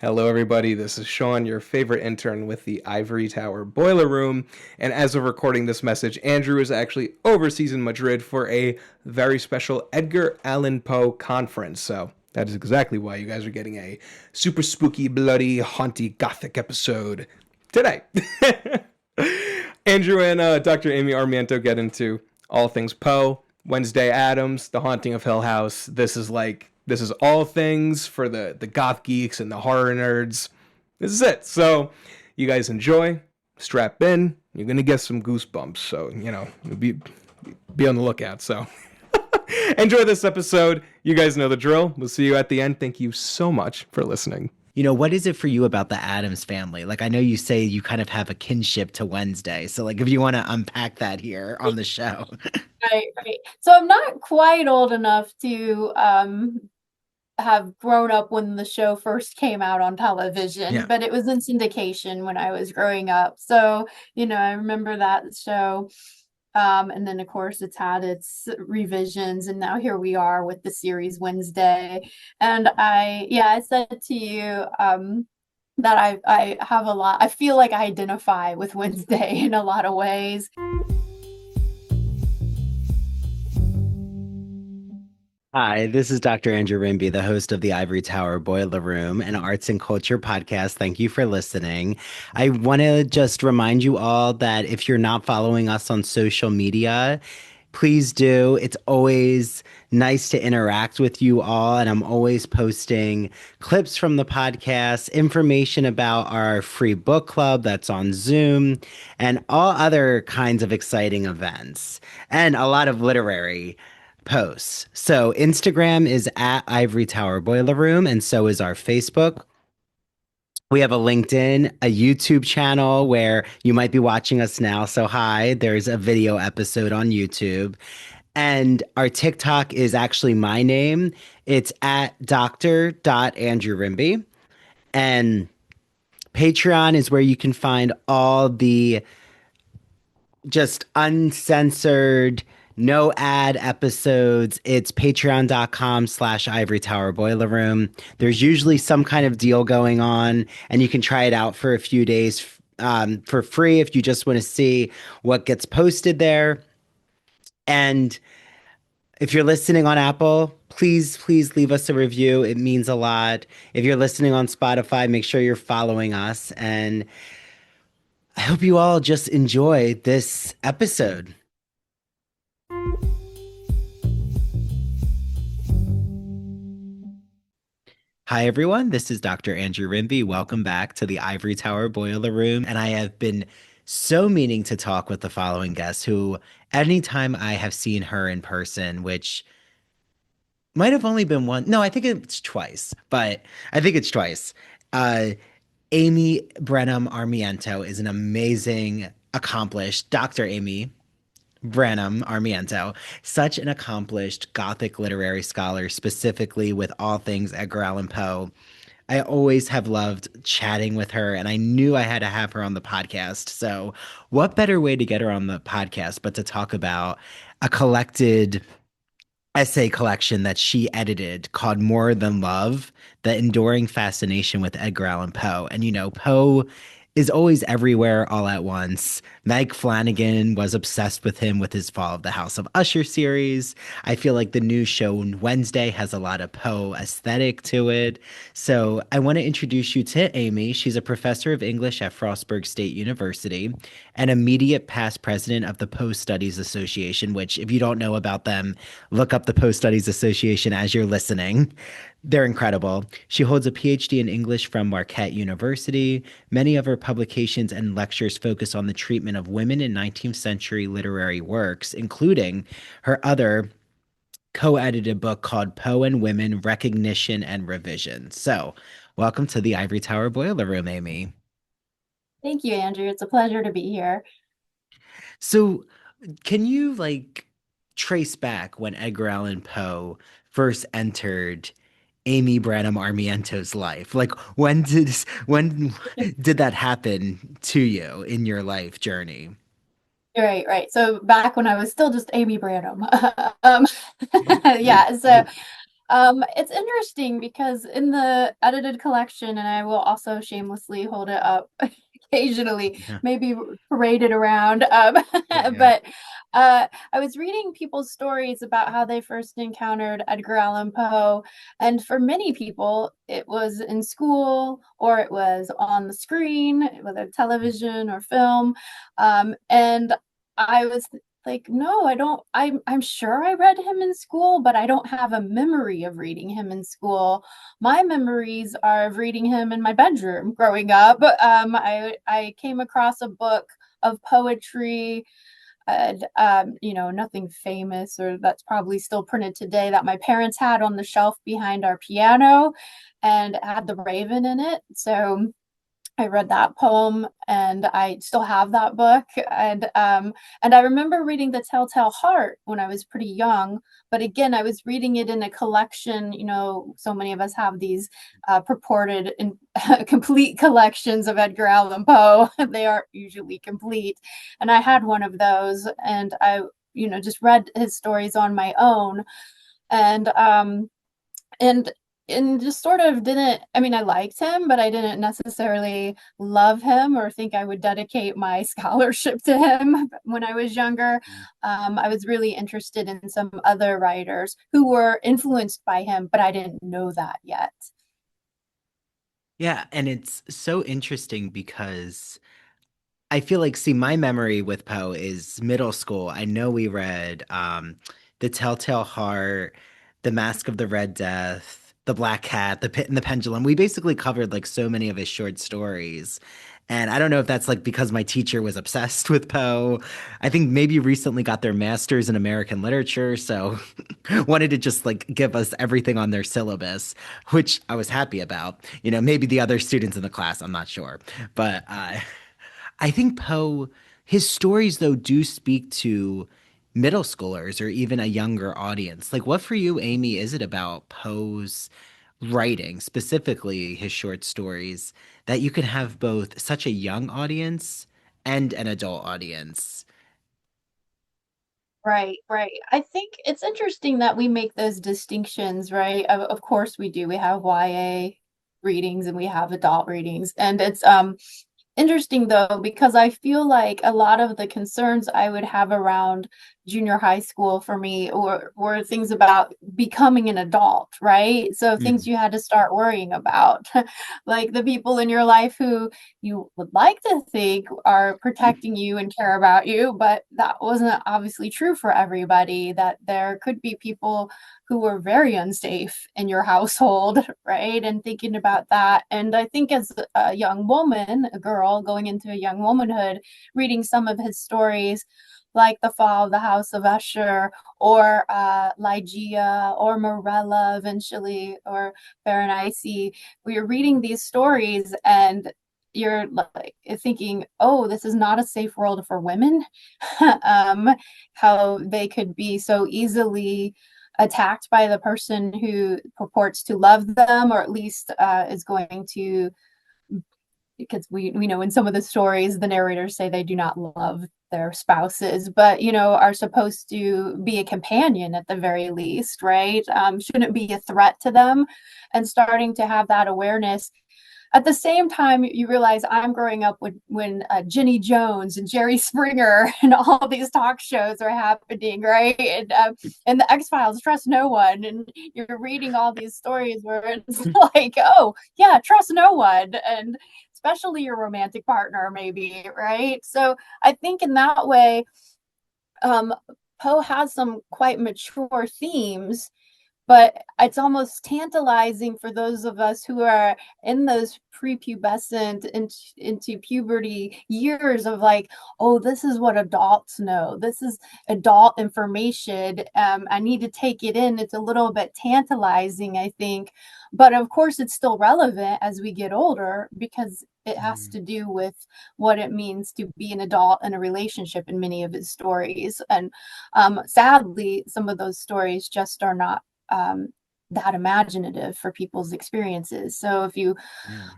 Hello, everybody. This is Sean, your favorite intern with the Ivory Tower Boiler Room. And as of recording this message, Andrew is actually overseas in Madrid for a very special Edgar Allan Poe conference. So that is exactly why you guys are getting a super spooky, bloody, haunty, gothic episode today. Andrew and Dr. Amy Armiento get into all things Poe, Wednesday Addams, The Haunting of Hill House. This is all things for the goth geeks and the horror nerds. This is it. So you guys enjoy, strap in. You're gonna get some goosebumps. So be on the lookout. So enjoy this episode. You guys know the drill. We'll see you at the end. Thank you so much for listening. What is it for you about the Addams family? Like, I know you say you kind of have a kinship to Wednesday. So, like, if you want to unpack that here on the show. Right, right. So I'm not quite old enough to have grown up when the show first came out on television, Yeah. but it was in syndication when I was growing up. So, I remember that show. And then of course it's had its revisions, and now here we are with the series Wednesday. And I said to you that I have a lot, I feel like I identify with Wednesday in a lot of ways. Hi, this is Dr. Andrew Rimby, the host of the Ivory Tower Boiler Room, an arts and culture podcast. Thank you for listening. I want to just remind you all that if you're not following us on social media, please do. It's always nice to interact with you all, and I'm always posting clips from the podcast, information about our free book club that's on Zoom, and all other kinds of exciting events, and a lot of literary posts. So Instagram is at Ivory Tower Boiler Room, and so is our Facebook. We have a LinkedIn, a YouTube channel where you might be watching us now. So hi, there's a video episode on YouTube. And our TikTok is actually my name. It's at Dr. Rimby. And Patreon is where you can find all the just uncensored, no ad episodes. It's patreon.com/Ivory Tower Boiler Room. There's usually some kind of deal going on, and you can try it out for a few days for free if you just want to see what gets posted there. And if you're listening on Apple, please leave us a review. It means a lot. If you're listening on Spotify, make sure you're following us. And I hope you all just enjoy this episode. Hi, everyone. This is Dr. Andrew Rimby. Welcome back to the Ivory Tower Boiler Room. And I have been so meaning to talk with the following guest who, anytime I have seen her in person, which might have only been one. No, I think it's twice, but I think it's twice. Uh, Amy Branam Armiento is an amazing, accomplished Dr. Amy Branam Armiento, such an accomplished Gothic literary scholar, specifically with all things Edgar Allan Poe. I always have loved chatting with her, and I knew I had to have her on the podcast. So, what better way to get her on the podcast but to talk about a collected essay collection that she edited called More Than Love, The Enduring Fascination with Edgar Allan Poe. And Poe is always everywhere all at once. Meg Flanagan was obsessed with him with his Fall of the House of Usher series. I feel like the new show Wednesday has a lot of Poe aesthetic to it. So I want to introduce you to Amy. She's a professor of English at Frostburg State University, an immediate past president of the Poe Studies Association, which, if you don't know about them, look up the Poe Studies Association as you're listening. They're incredible. She holds a PhD in English from Marquette University. Many of her publications and lectures focus on the treatment of women in 19th century literary works, including her other co-edited book called Poe and Women, Recognition and Revision. So, welcome to the Ivory Tower Boiler Room, Amy. Thank you, Andrew. It's a pleasure to be here. So, can you trace back when Edgar Allan Poe first entered Amy Branam Armiento's life? Like when did that happen to you in your life journey? Right, right. So back when I was still just Amy Branam. Um, yeah, so It's interesting because in the edited collection, and I will also shamelessly hold it up occasionally, Yeah. maybe parade it around. Yeah. But I was reading people's stories about how they first encountered Edgar Allan Poe, and for many people, it was in school or it was on the screen, whether television or film. And I was like, no, I don't. I'm sure I read him in school, but I don't have a memory of reading him in school. My memories are of reading him in my bedroom growing up. I came across a book of poetry, and nothing famous or that's probably still printed today, that my parents had on the shelf behind our piano, and it had the Raven in it. So I read that poem, and I still have that book. And I remember reading The Telltale Heart when I was pretty young, but again, I was reading it in a collection. So many of us have these purported and complete collections of Edgar Allan Poe. They aren't usually complete. And I had one of those, and I just read his stories on my own. And um and and just sort of didn't, I mean, I liked him, but I didn't necessarily love him or think I would dedicate my scholarship to him when I was younger. I was really interested in some other writers who were influenced by him, but I didn't know that yet. Yeah, and it's so interesting because I feel like, see, my memory with Poe is middle school. I know we read The Telltale Heart, The Masque of the Red Death, The Black Cat, The Pit and the Pendulum. We basically covered like so many of his short stories. And I don't know if that's like because my teacher was obsessed with Poe. I think maybe recently got their master's in American literature, so wanted to just like give us everything on their syllabus, which I was happy about. Maybe the other students in the class, I'm not sure. But I think Poe, his stories though do speak to middle schoolers or even a younger audience. Like, what for you, Amy, is it about Poe's writing, specifically his short stories, that you can have both such a young audience and an adult audience? Right, right. I think it's interesting that we make those distinctions, right? Of course we do. We have YA readings and we have adult readings. And it's interesting though, because I feel like a lot of the concerns I would have around junior high school for me or were things about becoming an adult, right? So things Mm. you had to start worrying about, like the people in your life who you would like to think are protecting you and care about you, but that wasn't obviously true for everybody, that there could be people who were very unsafe in your household, right? And thinking about that. And I think as a young woman, a girl going into a young womanhood, reading some of his stories, like The Fall of the House of Usher, or Ligeia, or Morella eventually, or Berenice, we are reading these stories and you're like thinking, oh, this is not a safe world for women. um, how they could be so easily attacked by the person who purports to love them, or at least is going to, because we know in some of the stories the narrators say they do not love their spouses, but are supposed to be a companion at the very least, right? Shouldn't be a threat to them. And starting to have that awareness at the same time, you realize I'm growing up when Jenny Jones and Jerry Springer and all these talk shows are happening, right? And the X Files, trust no one, and you're reading all these stories where it's like, oh yeah, trust no one, and especially your romantic partner, maybe, right? So I think in that way, um, Poe has some quite mature themes, but it's almost tantalizing for those of us who are in those prepubescent into puberty years of like, oh, this is what adults know. This is adult information. I need to take it in. It's a little bit tantalizing, I think. But of course, it's still relevant as we get older because it has Mm. to do with what it means to be an adult in a relationship in many of his stories. And sadly, some of those stories just are not um, that imaginative for people's experiences. So if you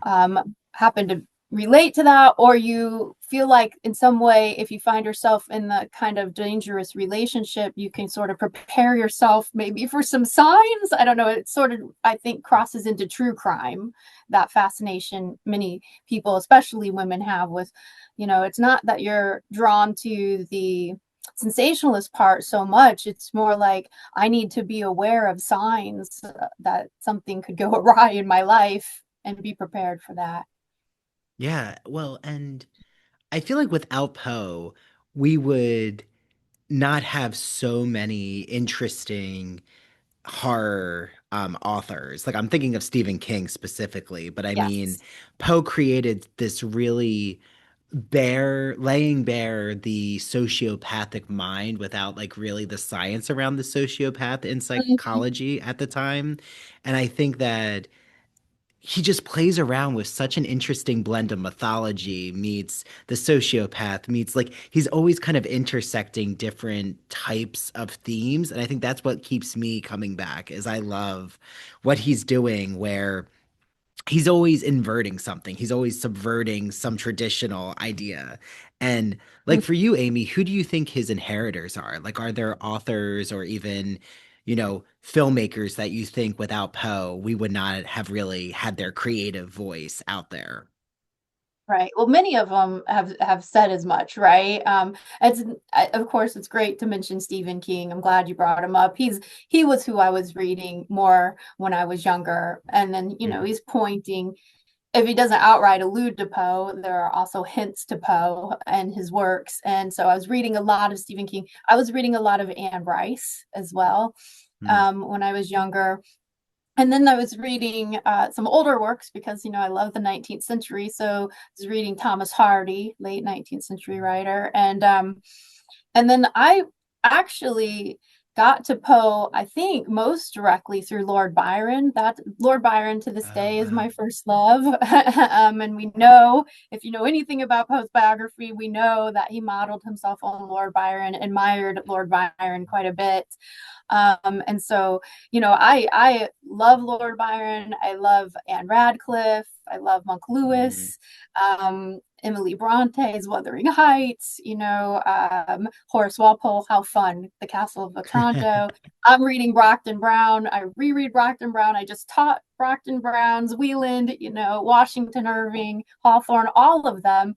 Yeah. happen to relate to that, or you feel like in some way, if you find yourself in the kind of dangerous relationship, you can sort of prepare yourself maybe for some signs. I don't know. It sort of, I think, crosses into true crime, that fascination many people, especially women, have with, it's not that you're drawn to the sensationalist part so much. It's more like I need to be aware of signs that something could go awry in my life and be prepared for that. Yeah, well, and I feel like without Poe, we would not have so many interesting horror authors. Like I'm thinking of Stephen King specifically, but I mean, Yes. Poe created this really laying bare the sociopathic mind without like really the science around the sociopath in Mhm. psychology at the time. And I think that he just plays around with such an interesting blend of mythology meets the sociopath meets like he's always kind of intersecting different types of themes, and I think that's what keeps me coming back is I love what he's doing where he's always inverting something. He's always subverting some traditional idea. And like for you, Amy, who do you think his inheritors are? Like, are there authors or even, filmmakers that you think without Poe, we would not have really had their creative voice out there? Right. Well, many of them have said as much, right? It's of course it's great to mention Stephen King. I'm glad you brought him up. He was who I was reading more when I was younger, and then Mhm. he's pointing. If he doesn't outright allude to Poe, there are also hints to Poe and his works. And so I was reading a lot of Stephen King. I was reading a lot of Anne Rice as well Mm. when I was younger. And then I was reading some older works because I love the 19th century. So I was reading Thomas Hardy, late 19th century writer, and then I actually got to Poe, I think, most directly through Lord Byron. That Lord Byron to this Oh, day is wow. my first love. And we know, if you know anything about Poe's biography, we know that he modeled himself on Lord Byron, admired Lord Byron quite a bit. And so, I love Lord Byron. I love Anne Radcliffe. I love Monk Mhm. Lewis. Emily Bronte's Wuthering Heights. Horace Walpole. How fun! The Castle of Otranto. I'm reading Brockton Brown. I reread Brockton Brown. I just taught Brockton Brown's Wieland. Washington Irving, Hawthorne, all of them.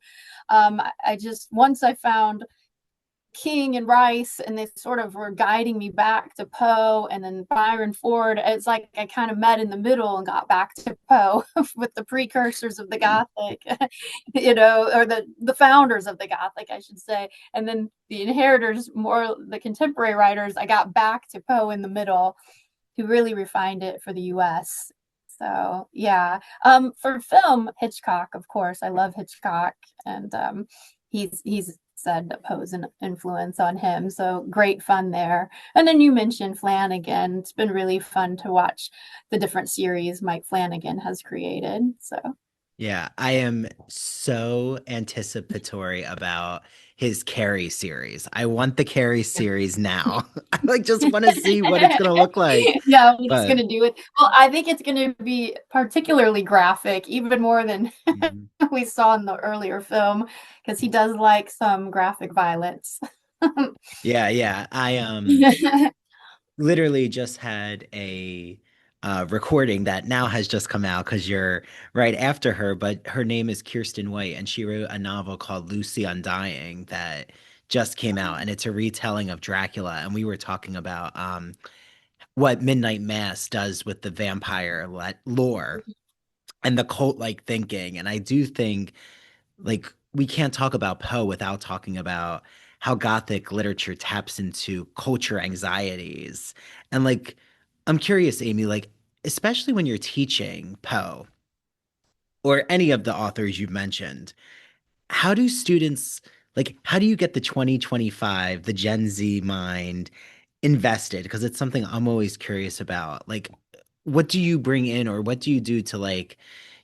I just once I found King and Rice, and they sort of were guiding me back to Poe and then Byron Ford. It's like I kind of met in the middle and got back to Poe with the precursors of the Gothic, or the founders of the Gothic, I should say. And then the inheritors, more the contemporary writers, I got back to Poe in the middle, who really refined it for the US. So yeah. For film, Hitchcock, of course. I love Hitchcock, and he's said that Poe's an influence on him. So great fun there. And then you mentioned Flanagan. It's been really fun to watch the different series Mike Flanagan has created. So Yeah, I am so anticipatory about his Carrie series. I want the Carrie series now. I like just want to see what it's gonna look like. yeah, what he's But gonna do it. Well, I think it's gonna be particularly graphic, even more than mhm. we saw in the earlier film, because he does like some graphic violence. Yeah, yeah. I literally just had a recording that now has just come out because you're right after her, but her name is Kirsten White, and she wrote a novel called Lucy Undying that just came out, and it's a retelling of Dracula. And we were talking about what Midnight Mass does with the vampire lore and the cult-like thinking. And I do think like we can't talk about Poe without talking about how Gothic literature taps into culture anxieties. And like, I'm curious, Amy, like, especially when you're teaching Poe or any of the authors you've mentioned, how do students, like, how do you get the 2025, the Gen Z mind invested? Because it's something I'm always curious about. Like, what do you bring in or what do you do to, like,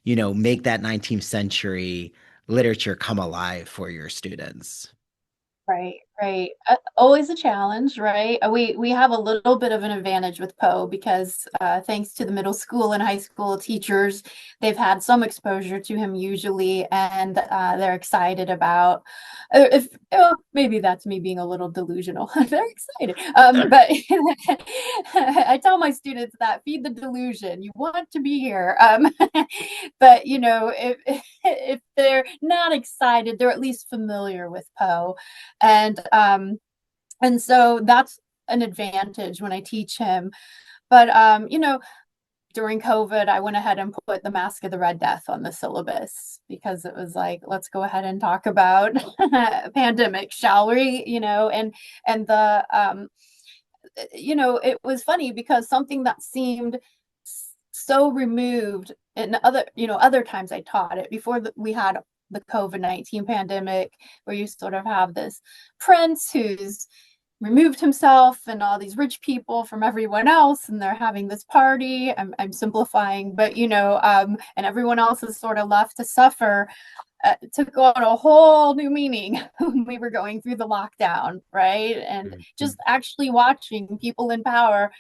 make that 19th century literature come alive for your students? Right. Right. Always a challenge, right? We have a little bit of an advantage with Poe because thanks to the middle school and high school teachers, they've had some exposure to him usually, and they're excited about if oh, maybe that's me being a little delusional. They're excited. But I tell my students that feed the delusion. You want to be here. But if they're not excited, they're at least familiar with Poe. And so that's an advantage when I teach him. But during COVID, I went ahead and put the Masque of the Red Death on the syllabus because it was like, let's go ahead and talk about pandemic, shall we? And it was funny because something that seemed so removed in other times I taught it before we had the COVID-19 pandemic, where you sort of have this prince who's removed himself and all these rich people from everyone else, and they're having this party. I'm simplifying, but and everyone else is sort of left to suffer. Took on a whole new meaning when we were going through the lockdown, right? And just actually watching people in power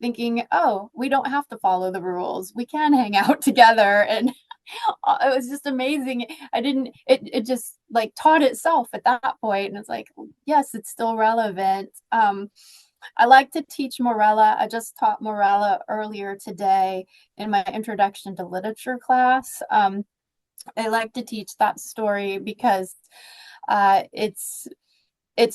thinking, oh, we don't have to follow the rules. We can hang out together. And it was just amazing. It just like taught itself at that point. And it's like, yes, it's still relevant. I like to teach Morella. I just taught Morella earlier today in my introduction to literature class. I like to teach that story because it's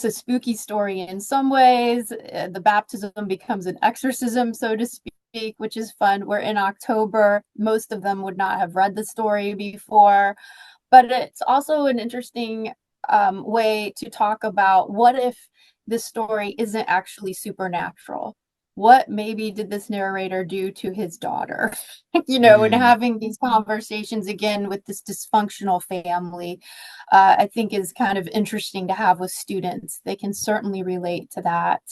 a spooky story in some ways. The baptism becomes an exorcism, so to speak, which is fun. We're in October. Most of them would not have read the story before, but it's also an interesting way to talk about what if this story isn't actually supernatural. What maybe did this narrator do to his daughter? And Mm. having these conversations again with this dysfunctional family, I think is kind of interesting to have with students. They can certainly relate to that.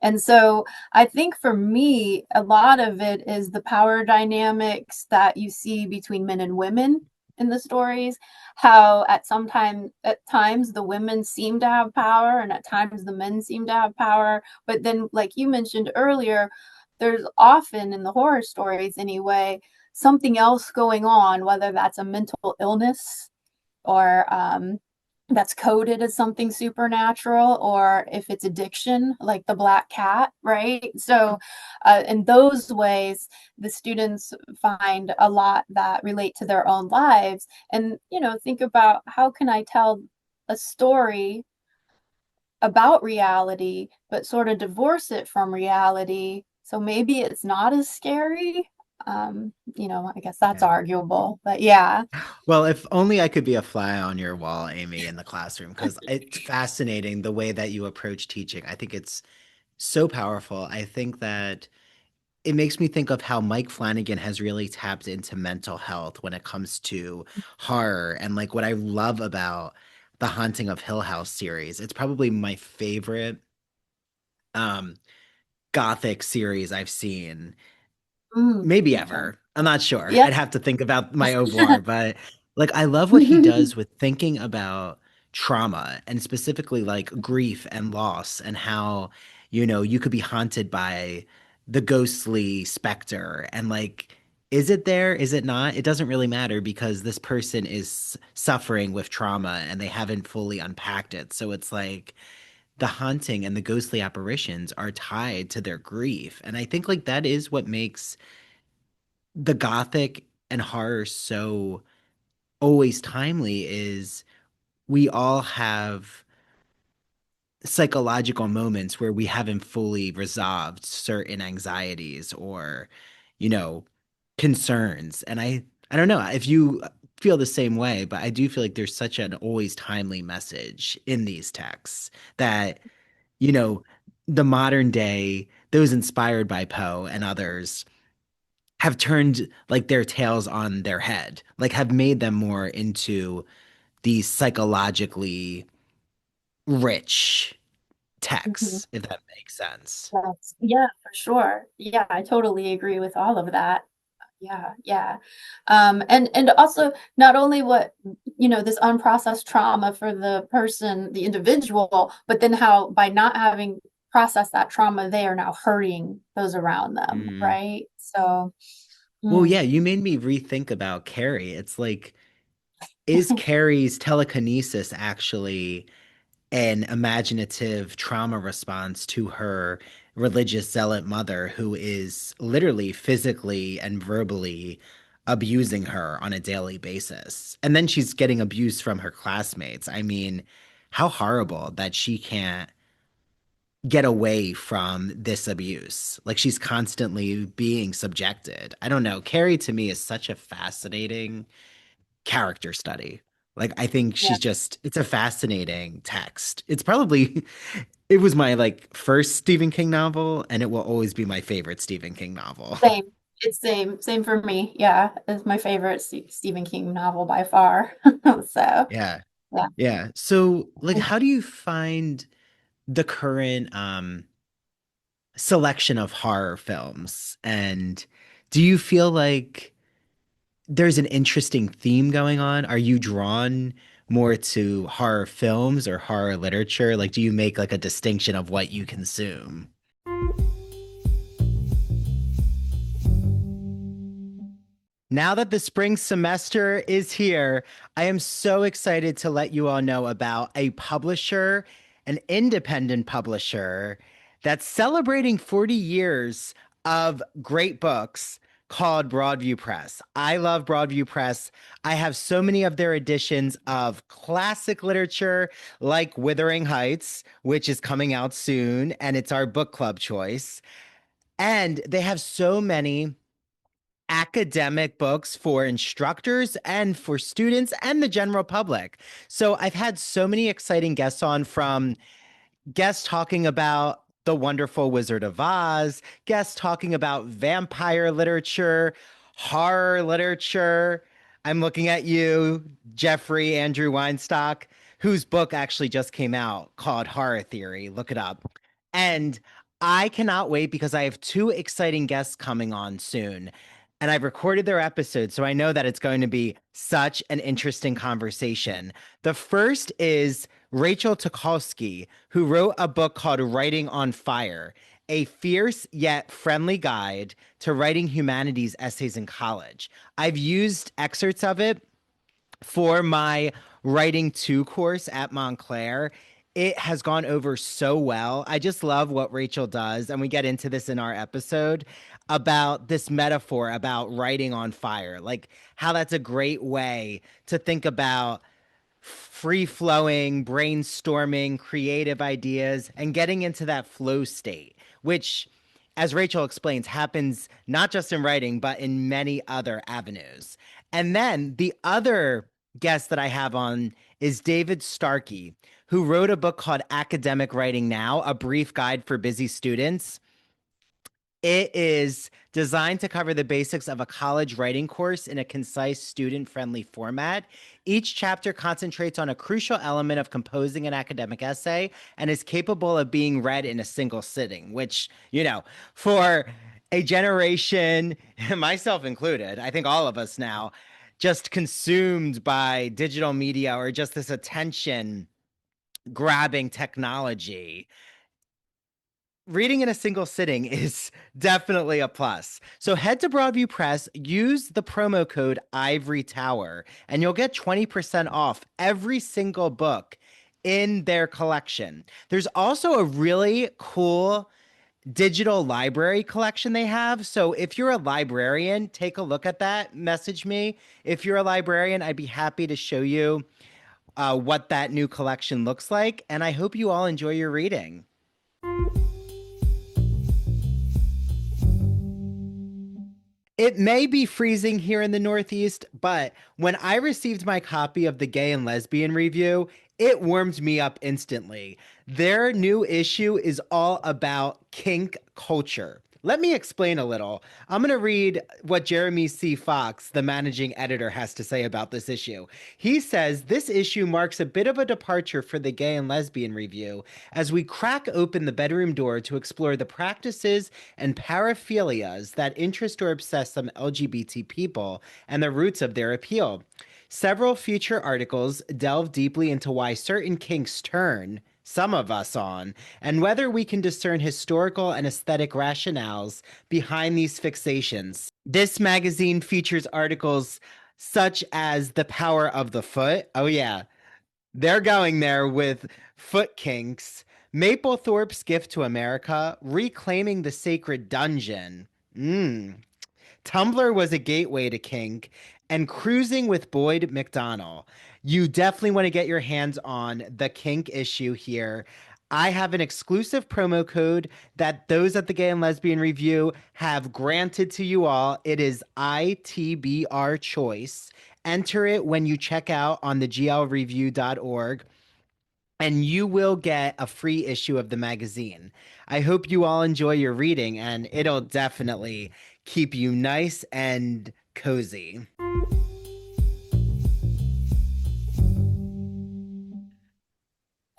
And so I think for me, a lot of it is the power dynamics that you see between men and women in the stories, how at times the women seem to have power and at times the men seem to have power. But then, like you mentioned earlier, there's often in the horror stories anyway, something else going on, whether that's a mental illness or that's coded as something supernatural, or if it's addiction, like the black cat, right? So, in those ways, the students find a lot that relate to their own lives. And, think about how can I tell a story about reality, but sort of divorce it from reality. So maybe it's not as scary. I guess that's Yeah. arguable, but yeah. Well, if only I could be a fly on your wall, Amy, in the classroom, because it's fascinating the way that you approach teaching. I think it's so powerful. I think that it makes me think of how Mike Flanagan has really tapped into mental health when it comes to horror. And like what I love about the Haunting of Hill House series, it's probably my favorite um Gothic series I've seen, maybe Okay. ever. I'm not sure. Yeah. I'd have to think about my oeuvre, but like I love what he does with thinking about trauma and specifically like grief and loss and how, you could be haunted by the ghostly specter and like is it there? Is it not? It doesn't really matter because this person is suffering with trauma and they haven't fully unpacked it. So it's like the haunting and the ghostly apparitions are tied to their grief. And I think like that is what makes the gothic and horror so always timely is we all have psychological moments where we haven't fully resolved certain anxieties or you know concerns and I don't know if you feel the same way, but I do feel like there's such an always timely message in these texts that you know the modern day those inspired by Poe and others have turned like their tails on their head, like have made them more into these psychologically rich Mhm. texts, if that makes sense. Yeah, for sure. Yeah, I totally agree with all of that. Yeah, yeah. And also not only what this unprocessed trauma for the person, the individual, but then how by not having processed that trauma, they are now hurting those around them, Mm. right? So, Well, yeah, mm. you made me rethink about Carrie. It's like, is Carrie's telekinesis actually an imaginative trauma response to her religious zealot mother who is literally physically and verbally abusing her on a daily basis? And then she's getting abuse from her classmates. I mean, how horrible that she can't get away from this abuse. Like she's constantly being subjected. I don't know. Carrie to me is such a fascinating character study. Like I think Yeah, she's just it's a fascinating text. It's probably it was my like first Stephen King novel and it will always be my favorite Stephen King novel. same. It's same for me. Yeah, it's my favorite Stephen King novel by far. So, Yeah. yeah. Yeah. So like how do you find the current selection of horror films? And do you feel like there's an interesting theme going on? Are you drawn more to horror films or horror literature? Like, do you make like a distinction of what you consume? Now that the spring semester is here, I am so excited to let you all know about a publisher, an independent publisher that's celebrating 40 years of great books called Broadview Press. I love Broadview Press. I have so many of their editions of classic literature like Wuthering Heights, which is coming out soon, and it's our book club choice. And they have so many academic books for instructors and for students and the general public. So I've had so many exciting guests on, from guests talking about The Wonderful Wizard of Oz, guests talking about vampire literature, horror literature. I'm looking at you, Jeffrey Andrew Weinstock, whose book actually just came out called Horror Theory. Look it up. And I cannot wait because I have two exciting guests coming on soon. And I've recorded their episode, so I know that it's going to be such an interesting conversation. The first is Rachel Tukolsky, who wrote a book called Writing on Fire, a fierce yet friendly guide to writing humanities essays in college. I've used excerpts of it for my Writing 2 course at Montclair. It has gone over so well. I just love what Rachel does. And we get into this in our episode about this metaphor about writing on fire, like how that's a great way to think about free flowing, brainstorming, creative ideas, and getting into that flow state, which, as Rachel explains, happens not just in writing, but in many other avenues. And then the other guest that I have on is David Starkey, who wrote a book called Academic Writing Now, a brief guide for busy students. It is designed to cover the basics of a college writing course in a concise, student-friendly format. Each chapter concentrates on a crucial element of composing an academic essay and is capable of being read in a single sitting, which, for a generation, myself included, I think all of us now, just consumed by digital media or just this attention grabbing technology, reading in a single sitting is definitely a plus. So head to Broadview Press, use the promo code Ivory Tower, and you'll get 20% off every single book in their collection. There's also a really cool digital library collection they have. So if you're a librarian, take a look at that. Message me. If you're a librarian, I'd be happy to show you what that new collection looks like. And I hope you all enjoy your reading. It may be freezing here in the Northeast, but when I received my copy of the Gay and Lesbian Review, it warmed me up instantly. Their new issue is all about kink culture. Let me explain a little. I'm going to read what Jeremy C. Fox, the managing editor, has to say about this issue. He says this issue marks a bit of a departure for the Gay and Lesbian Review as we crack open the bedroom door to explore the practices and paraphilias that interest or obsess some LGBT people and the roots of their appeal. Several future articles delve deeply into why certain kinks turn some of us on, and whether we can discern historical and aesthetic rationales behind these fixations. This magazine features articles such as The Power of the Foot. Oh, yeah, they're going there with foot kinks. Maplethorpe's Gift to America, Reclaiming the Sacred Dungeon. Tumblr was a gateway to kink, and Cruising with Boyd McDonnell. You definitely want to get your hands on the kink issue here. I have an exclusive promo code that those at the Gay and Lesbian Review have granted to you all. It is ITBR Choice. Enter it when you check out on the glreview.org and you will get a free issue of the magazine. I hope you all enjoy your reading, and it'll definitely keep you nice and cozy.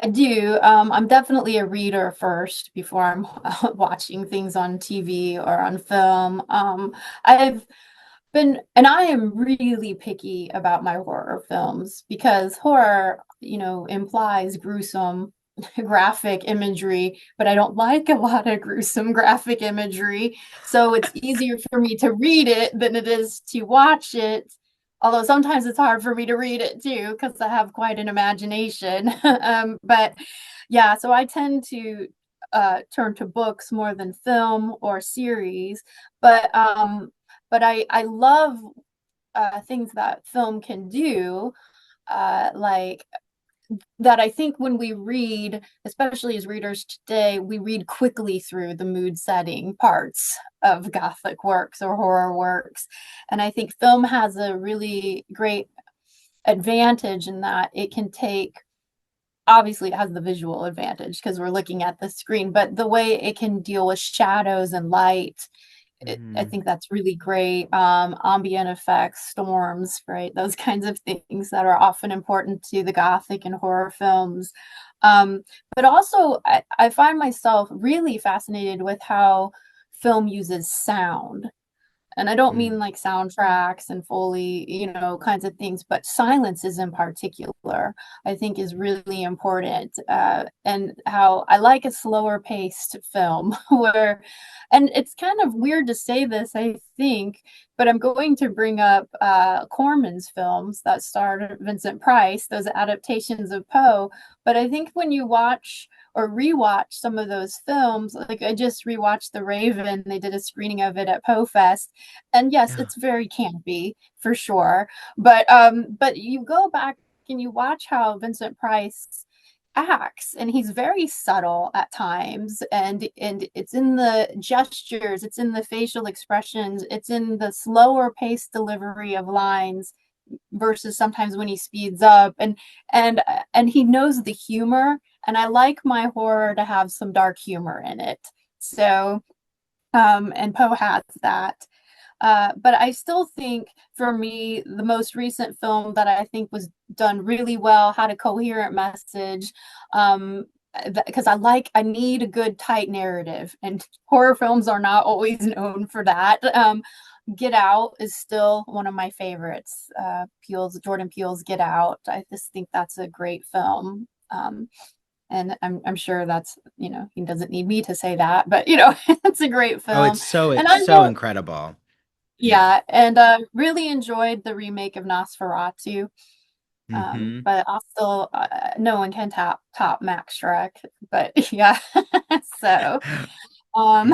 I do. I'm definitely a reader first before I'm watching things on TV or on film. I've and I am really picky about my horror films because horror, implies gruesome graphic imagery, but I don't like a lot of gruesome graphic imagery. So it's easier for me to read it than it is to watch it. Although sometimes it's hard for me to read it too, because I have quite an imagination. But yeah, so I tend to turn to books more than film or series. But I love things that film can do, like that. I think when we read, especially as readers today, we read quickly through the mood setting parts of Gothic works or horror works. And I think film has a really great advantage in that it can take, obviously it has the visual advantage because we're looking at the screen, but the way it can deal with shadows and light, I think that's really great. Ambient effects, storms, right? Those kinds of things that are often important to the Gothic and horror films. Um, but also, I find myself really fascinated with how film uses sound. And I don't mean like soundtracks and Foley, kinds of things, but silences in particular, I think is really important. And how I like a slower paced film where, and it's kind of weird to say this, I think, but I'm going to bring up Corman's films that starred Vincent Price, those adaptations of Poe. But I think when you watch or rewatch some of those films, like I just rewatched The Raven, they did a screening of it at Poe Fest, and yes, it's very campy for sure. But you go back and you watch how Vincent Price acts, and he's very subtle at times, and it's in the gestures, it's in the facial expressions, it's in the slower paced delivery of lines versus sometimes when he speeds up, and he knows the humor, and I like my horror to have some dark humor in it. So and Poe has that. But I still think, for me, the most recent film that I think was done really well, had a coherent message, because I need a good tight narrative, and horror films are not always known for that. Get Out is still one of my favorites. Jordan Peele's Get Out. I just think that's a great film. And I'm sure that's, he doesn't need me to say that, but it's a great Oh, film. And I it's so know, incredible. Yeah. yeah, and really enjoyed the remake of Nosferatu. Hmm. But I'll still, no one can top Max Shrek, but yeah. So um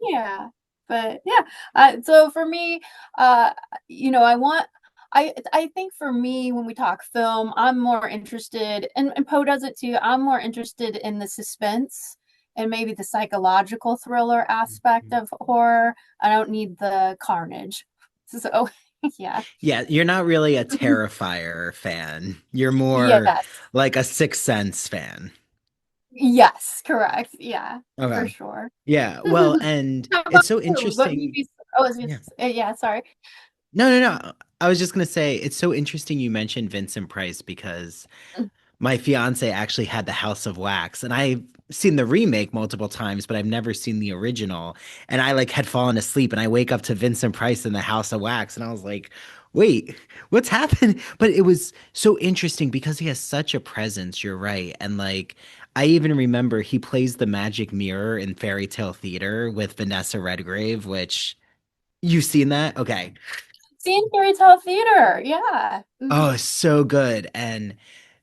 yeah, but yeah, so for me, uh I want, I think for me, when we talk film, I'm more interested, and Poe does it too, I'm more interested in the suspense and maybe the psychological thriller aspect of horror. I don't need the carnage. So yeah. Yeah, you're not really a Terrifier fan. You're more Yes. like a Sixth Sense fan. Yes, correct. Yeah, for Okay. sure. Yeah, well, and How about it's so you? What interesting. movies? Oh, it's Yeah. just, yeah, sorry. No, no, no. I was just gonna say it's so interesting you mentioned Vincent Price because my fiance actually had the House of Wax, and I've seen the remake multiple times, but I've never seen the original. And I like had fallen asleep, and I wake up to Vincent Price in the House of Wax, and I was like, wait, what's happened? But it was so interesting because he has such a presence, you're right. And like I even remember he plays the magic mirror in Fairy Tale Theater with Vanessa Redgrave, which you've seen that? Okay. Seen Fairy Tale Theater. Yeah. Oh, so good. And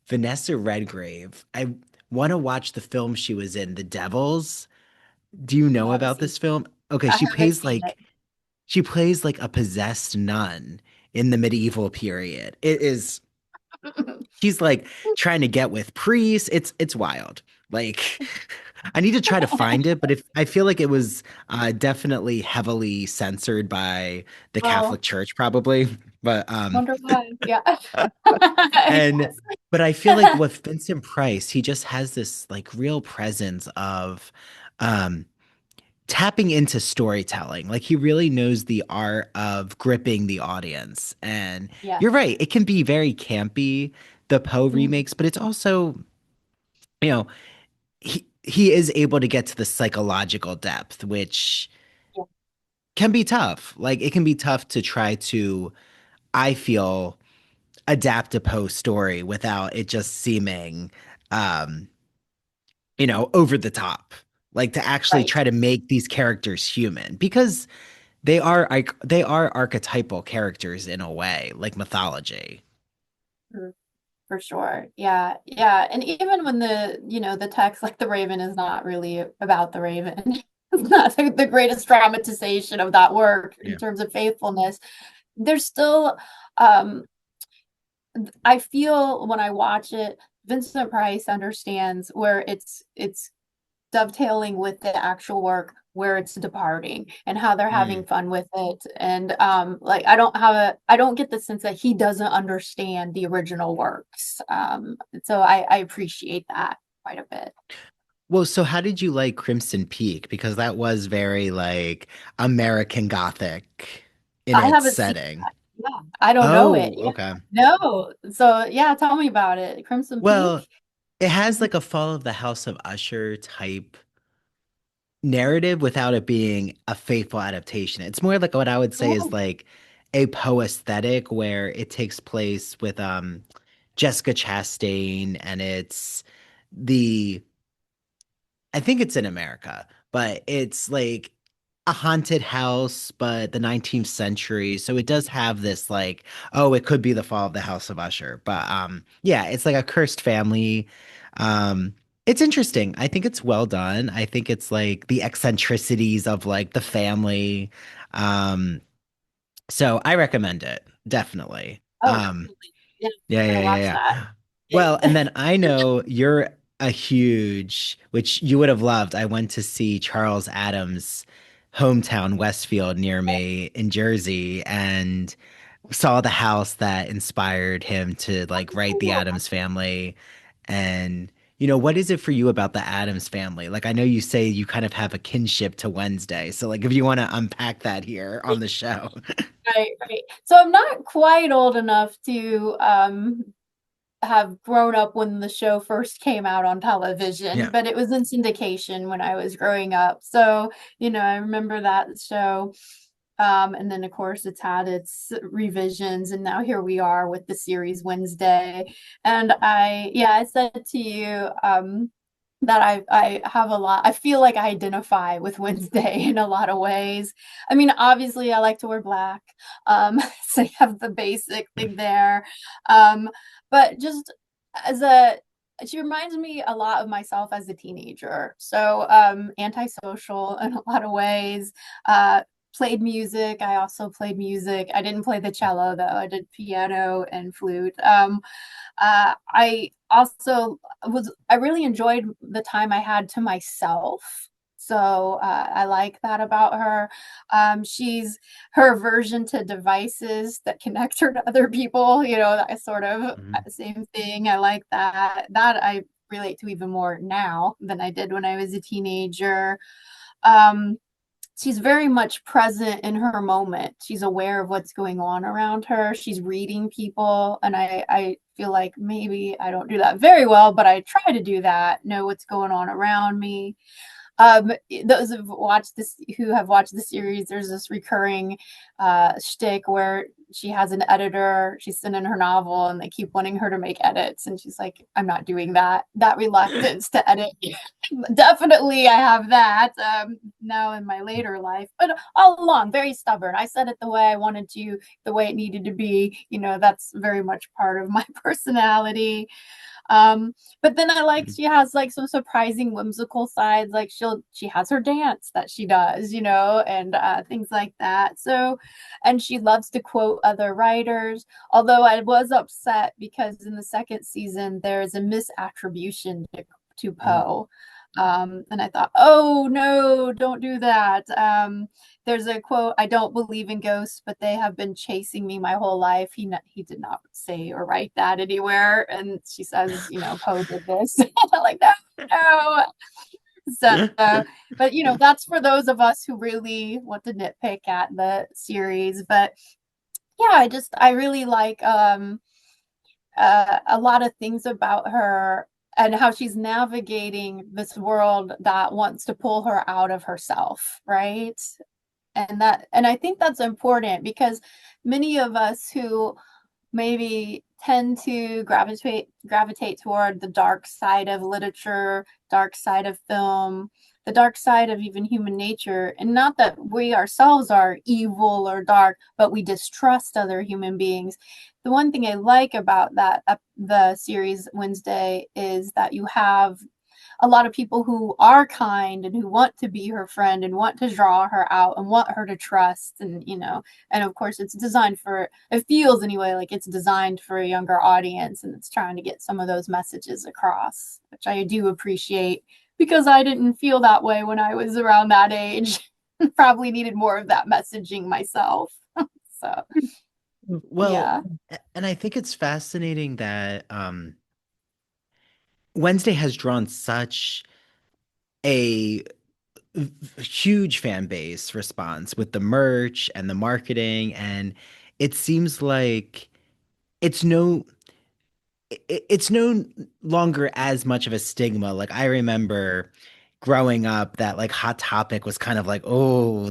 Vanessa Redgrave, I want to watch the film she was in, The Devils. Do you I know haven't about seen this film? Okay, I haven't seen it. she plays like a possessed nun in the medieval period. It is she's like trying to get with priests. It's wild. Like I need to try to find it, but if I feel like it was definitely heavily censored by the Oh, Catholic Church, probably. But wonder why. Yeah. I and guess. but I feel like with Vincent Price, he just has this like real presence of um tapping into storytelling. Like he really knows the art of gripping the audience. And Yeah. you're right, it can be very campy, the Poe Mhm. remakes, but it's also, you know, he is able to get to the psychological depth, which Yeah. can be tough. Like it can be tough to try to, I feel, adapt a Poe story without it just seeming um, over the top. Like to actually Right. try to make these characters human because they are archetypal characters in a way, like mythology. Mhm. For sure. Yeah. Yeah. And even when the text, like the Raven is not really about the Raven. It's not the greatest dramatization of that work in Yeah. terms of faithfulness. There's still, um, I feel when I watch it, Vincent Price understands where it's dovetailing with the actual work, where it's departing and how they're Mm. having fun with it. And like I don't get the sense that he doesn't understand the original works. So I appreciate that quite a bit. Well, so how did you like Crimson Peak? Because that was very like American Gothic in I its haven't seen setting. that. Yeah, I don't know it. Oh, Yeah. okay. No. So yeah, tell me about it. Crimson Well, Peak. it has Mhm. like a Fall of the House of Usher type narrative without it being a faithful adaptation. It's more like what I would say is Oh, like a Poe aesthetic where it takes place with Jessica Chastain and it's the I think it's in America, but it's like a haunted house, but the 19th century. So it does have this like, oh, it could be the fall of the House of Usher. But yeah, it's like a cursed family. It's interesting. I think it's well done. I think it's like the eccentricities of like the family. Um, so I recommend it, definitely. oh, definitely. Yeah, Yeah, I'm yeah, gonna yeah, watch that. yeah. Well, and then I know you're a huge, which you would have loved. I went to see Charles Adams' hometown, Westfield, near me in Jersey, and saw the house that inspired him to like write the Adams Family. And what is it for you about the Adams Family? Like, I know you say you kind of have a kinship to Wednesday, so like, if you want to unpack that here on the show. Right, right. So I'm not quite old enough to have grown up when the show first came out on television, Yeah. but it was in syndication when I was growing up. So, I remember that show. And then of course it's had its revisions, and now here we are with the series Wednesday. And I said to you, that I have a lot. I feel like I identify with Wednesday in a lot of ways. I mean, obviously I like to wear black. So you have the basic thing there. Um, but just as a she reminds me a lot of myself as a teenager. So antisocial in a lot of ways. Played music. I also played music. I didn't play the cello though. I did piano and flute. I also I really enjoyed the time I had to myself. So I like that about her. She's her aversion to devices that connect her to other people, that sort of Mhm. same thing. I like that. That I relate to even more now than I did when I was a teenager. Um, she's very much present in her moment. She's aware of what's going on around her. She's reading people. And I feel like maybe I don't do that very well, but I try to do that, know what's going on around me. Those who have watched the series, there's this recurring shtick where she has an editor, she's sending her novel and they keep wanting her to make edits. And she's like, I'm not doing that. That reluctance to edit. Definitely, I have that now in my later life, but all along, very stubborn. I said it the way I wanted to, the way it needed to be. That's very much part of my personality. But then I like Mhm. she has like some surprising whimsical sides. Like she has her dance that she does, and things like that. So, and she loves to quote other writers. Although I was upset because in the second season there's a misattribution to Mm. Poe. And I thought, oh no, don't do that. There's a quote, I don't believe in ghosts, but they have been chasing me my whole life. He did not say or write that anywhere. And she says, Poe did this. Like, no, no. So, but that's for those of us who really want to nitpick at the series. But yeah, I really like a lot of things about her and how she's navigating this world that wants to pull her out of herself, right? And I think that's important because many of us who maybe tend to gravitate toward the dark side of literature, dark side of film, the dark side of even human nature. And not that we ourselves are evil or dark, but we distrust other human beings. The one thing I like about that the series Wednesday is that you have a lot of people who are kind and who want to be her friend and want to draw her out and want her to trust. And and of course it's designed for, it feels anyway like it's designed for a younger audience, and it's trying to get some of those messages across, which I do appreciate because I didn't feel that way when I was around that age. Probably needed more of that messaging myself. So Well, yeah. and I think it's fascinating that Wednesday has drawn such a huge fan base response with the merch and the marketing, and it seems like it's no it's no longer as much of a stigma. Like I remember growing up that like Hot Topic was kind of like, oh,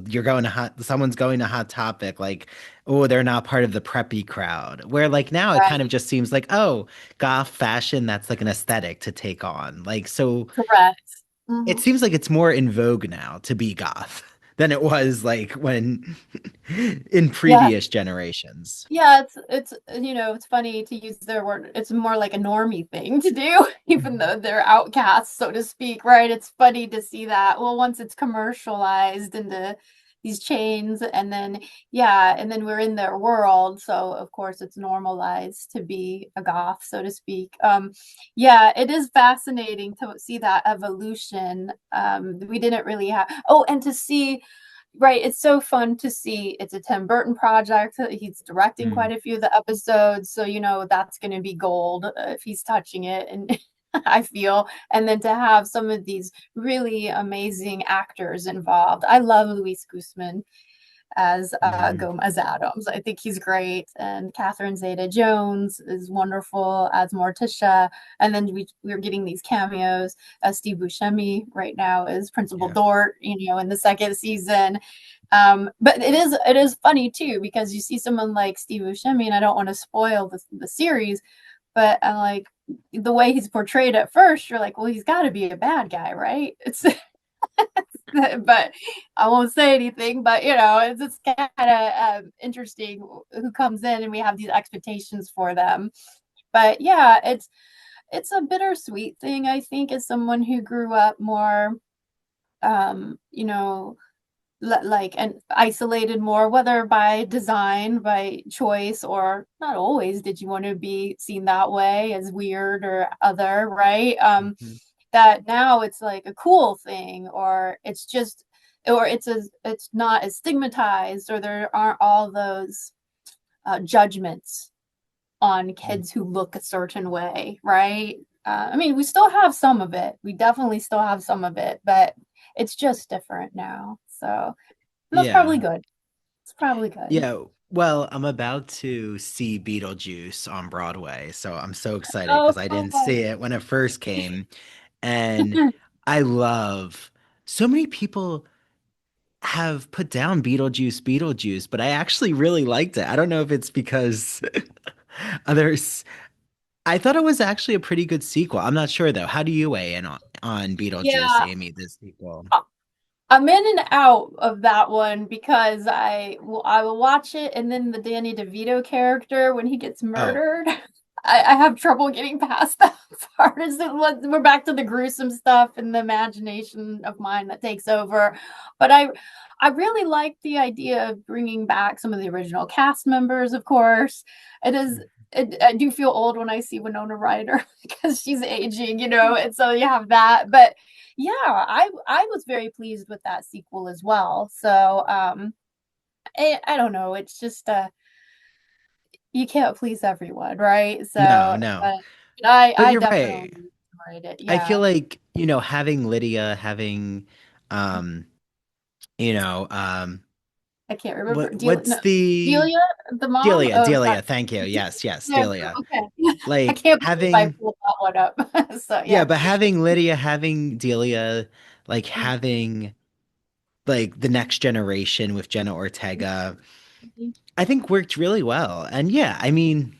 someone's going to Hot Topic, like, oh, they're not part of the preppy crowd. Where like now it kind of Right. just seems like, oh, goth fashion, that's like an aesthetic to take on. Like so Correct. it Mhm. seems like it's more in vogue now to be goth than it was like when in Yeah. previous generations. Yeah, it's it's funny to use their word. It's more like a normie thing to do, even Mhm. though they're outcasts, so to speak, right? It's funny to see that. Well, once it's commercialized into these chains, and then yeah, and then we're in their world, so of course it's normalized to be a goth, so to speak. Yeah, it is fascinating to see that evolution. We didn't really have. Oh, and to see. Right, it's so fun to see. It's a Tim Burton project. He's directing Mm, quite a few of the episodes, so that's going to be gold if he's touching it. And I feel, and then to have some of these really amazing actors involved. I love Luis Guzman as mm, Gomez Adams. I think he's great, and Catherine Zeta-Jones is wonderful as Morticia. And then we're getting these cameos. Steve Buscemi right now is Principal yeah. Dort, in the second season. But it is funny too because you see someone like Steve Buscemi, and I don't want to spoil the series, but I like the way he's portrayed at first. You're like, well, he's got to be a bad guy, right? It's but I won't say anything. But it's just kind of interesting who comes in, and we have these expectations for them. But yeah, it's a bittersweet thing. I think as someone who grew up more, you know, like and isolated more, whether by design, by choice, or not always did you want to be seen that way as weird or other, right? Mhm. That now it's like a cool thing, or it's not as stigmatized, or there aren't all those judgments on Mm. kids who look a certain way, right? I mean, we still have some of it. We definitely still have some of it, but it's just different now. So that's probably Yeah. good. It's probably good. Yeah. Well, I'm about to see Beetlejuice on Broadway, so I'm so excited Oh, because I didn't see fun. it when it first came. And I love so many people. have put down Beetlejuice, but I actually really liked it. I don't know if it's because others. I thought it was actually a pretty good sequel. I'm not sure though. How do you weigh in on Beetlejuice, Yeah, Amy, this sequel? I'm in and out of that one because I will watch it and then the Danny DeVito character when he gets Oh, murdered, I have trouble getting past that part. We're back to the gruesome stuff and the imagination of mine that takes over. But I really like the idea of bringing back some of the original cast members. Of course, it is. I do feel old when I see Winona Ryder because she's aging, and so you have that. But yeah, I was very pleased with that sequel as well. So I don't know, it's just you can't please everyone, right? no, So no. but I But you're right. definitely enjoyed it. I feel Yeah. like, having Lydia, having um, you know, I can't remember. what's No, the Delia, the mom? Delia, Oh, sorry. Delia, thank you. Yes, yes, Yeah, Delia. okay. I Like can't believe I having pulled that one up. So yeah, yeah. but having Lydia, having Delia, like having like the next generation with Jenna Ortega, I think worked really well. And yeah, I mean,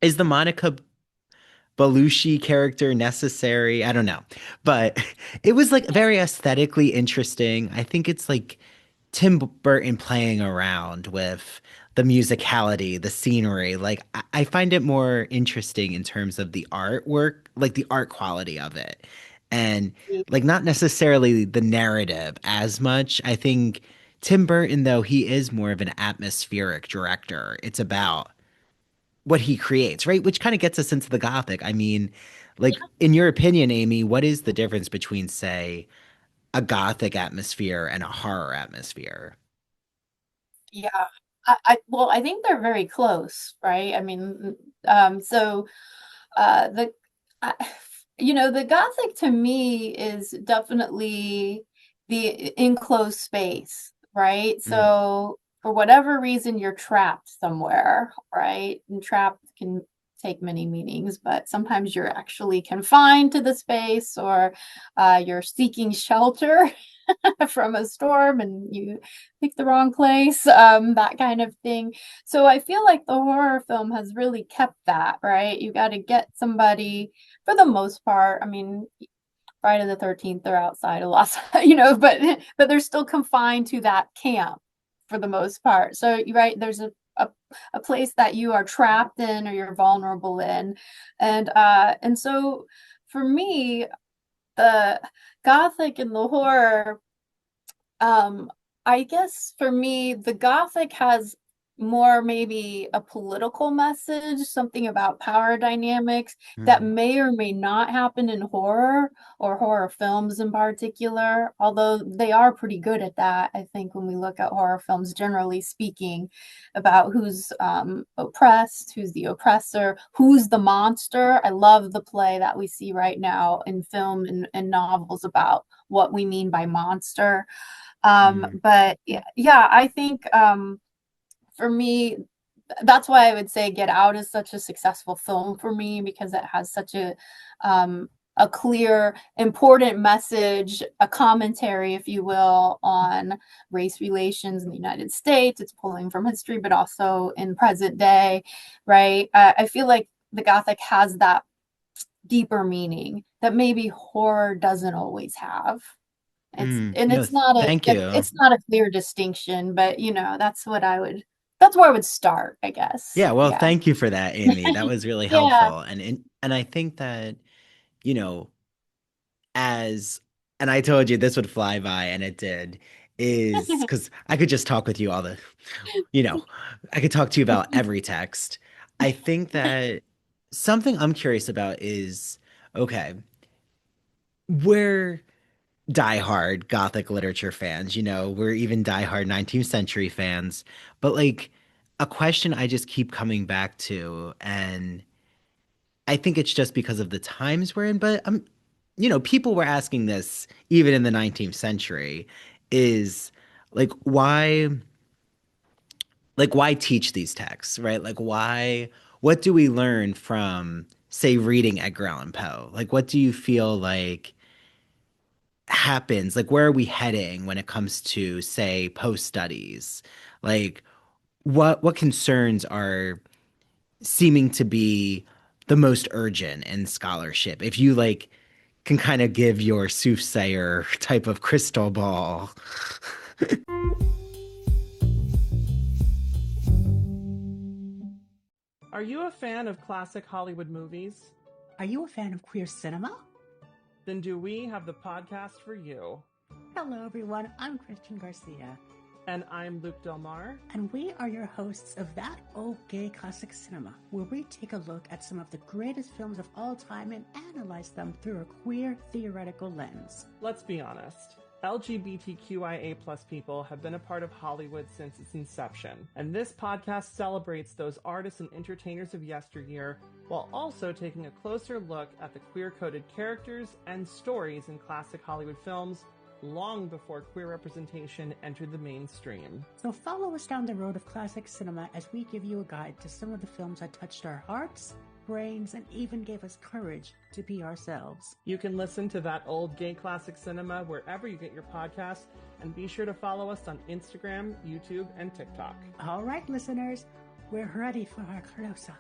is the Monica Belushi character necessary? I don't know. But it was like very aesthetically interesting. I think it's like Tim Burton playing around with the musicality, the scenery. Like I find it more interesting in terms of the artwork, like the art quality of it. And like not necessarily the narrative as much. I think Tim Burton, though, he is more of an atmospheric director. It's about what he creates, right? Which kind of gets us into the Gothic. I mean, like in your opinion, Amy, what is the difference between, say, a Gothic atmosphere and a horror atmosphere? Yeah. Well, I think they're very close, right? I mean, so the I, the Gothic to me is definitely the enclosed space, right? Mm, So for whatever reason you're trapped somewhere, right? And trapped can take many meanings, but sometimes you're actually confined to the space or you're seeking shelter from a storm and you pick the wrong place, that kind of thing. So I feel like the horror film has really kept that, right? You got to get somebody for the most part. I mean, Friday the 13th, they're outside a lot, but they're still confined to that camp for the most part. So you're right, there's a place that you are trapped in or you're vulnerable in. And so for me, the Gothic and the horror, um, I guess for me, the Gothic has more maybe a political message, something about power dynamics that mm, may or may not happen in horror or horror films in particular, although they are pretty good at that. I think when we look at horror films, generally speaking, about who's oppressed, who's the oppressor, who's the monster. I love the play that we see right now in film and novels about what we mean by monster. mm, But yeah, I think for me, that's why I would say Get Out is such a successful film for me because it has such a clear, important message, a commentary, if you will, on race relations in the United States. It's pulling from history, but also in present day, right? I feel like the Gothic has that deeper meaning that maybe horror doesn't always have. No, It's not a thank you. it's not a clear distinction, but that's where I would start, I guess. Yeah, well, Yeah. thank you for that, Amy. That was really Yeah. helpful. And I think that, you know, as and I told you this would fly by and it did, is because I could just talk with you all the, you know, I could talk to you about every text. I think that something I'm curious about is okay, we're diehard Gothic literature fans, we're even diehard 19th century fans, but like a question I just keep coming back to, and I think it's just because of the times we're in, but people were asking this even in the 19th century is like why teach these texts, right? Like what do we learn from say reading Edgar Allan Poe? Like what do you feel like happens? Like, where are we heading when it comes to, say, post studies? Like, what concerns are seeming to be the most urgent in scholarship? If you like can kind of give your soothsayer type of crystal ball. Are you a fan of classic Hollywood movies? Are you a fan of queer cinema? Then do we have the podcast for you. Hello, everyone. I'm Christian Garcia. And I'm Luke Del Mar. And we are your hosts of That Old Gay Classic Cinema, where we take a look at some of the greatest films of all time and analyze them through a queer theoretical lens. Let's be honest. LGBTQIA+ people have been a part of Hollywood since its inception, and this podcast celebrates those artists and entertainers of yesteryear while also taking a closer look at the queer-coded characters and stories in classic Hollywood films long before queer representation entered the mainstream. So follow us down the road of classic cinema as we give you a guide to some of the films that touched our hearts, brains, and even gave us courage to be ourselves. You can listen to That Old Gay Classic Cinema wherever you get your podcasts, and be sure to follow us on Instagram, YouTube, and TikTok. All right, listeners, we're ready for our close-up.